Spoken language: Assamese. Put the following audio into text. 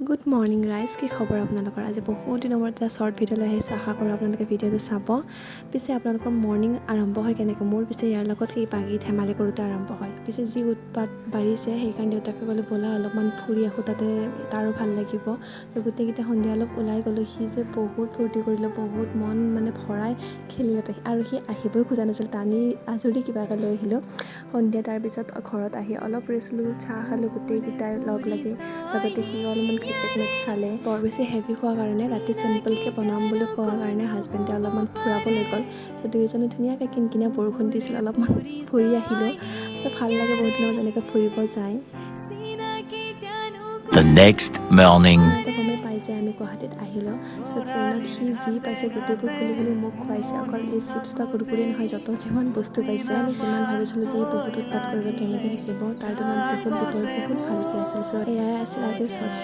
গুড মৰ্ণিং ৰাইজ, কি খবৰ আপোনালোকৰ? আজি বহুত দিনৰ মূৰত এটা শ্বৰ্ট ভিডিঅ'লৈ আহিছোঁ। আশা কৰোঁ আপোনালোকে ভিডিঅ'টো চাব। পিছে আপোনালোকৰ মৰ্ণিং আৰম্ভ হয় কেনেকৈ? মোৰ পিছে ইয়াৰ লগত এই বাগি ধেমালি কৰোঁতে আৰম্ভ হয়। পিছে যি উৎপাত বাঢ়িছে সেইকাৰণে দেউতাকে ক'লে ব'লা অলপমান ফুৰি আহোঁ, তাতে তাৰো ভাল লাগিব। তো গোটেইকেইটা সন্ধিয়া অলপ ওলাই গ'লোঁ। সি যে বহুত ফূৰ্তি কৰিলে, বহুত মন ভৰাই খেলিলে আৰু সি আহিবই খোজা নাছিল। টানি আজৰি কিবাকৈ লৈ আহিলোঁ সন্ধিয়া। তাৰপিছত ঘৰত আহি অলপ ৰেষ্ট ল'লোঁ, চাহ খালোঁ গোটেইকেইটাই লগ লাগি। লগতে সি অলপমান ক্ৰিকেট মেটচ চালে। বৰ বেছি হেভি খোৱাৰ কাৰণে ৰাতি চিম্পলকৈ বনাম বুলি কোৱাৰ কাৰণে হাজবেণ্ডে অলপমান ফুৰাব লৈ গ'ল। চ' দুয়োজনে ধুনীয়াকৈ কিনকিনীয়া বৰষুণ দিছিল, অলপমান ফুৰি আহিলোঁ। ভাল লাগে বহুত দিনৰ মূৰত এনেকৈ ফুৰিব যায়। The next morning. আপোনালোকে গমেই পাই যে আমি গুৱাহাটীত আহিলোঁ। চ' ট্ৰেইনত সি যি পাইছে গোটেইবোৰ খুলি মোক খুৱাইছে। অকল এই চিপছ বা কুৰকুৰি নহয়, যত যিমান বস্তু পাইছে। আমি যিমান ভাবিছিলোঁ যে বহুত উৎপাত কৰিব কেনেকৈ শিকিব, তাৰ তুলনাত বহুত ভিতৰত বহুত ভালকৈ আছিল। চ' এয়াই আছিল আজিৰ শ্বৰ্টছ।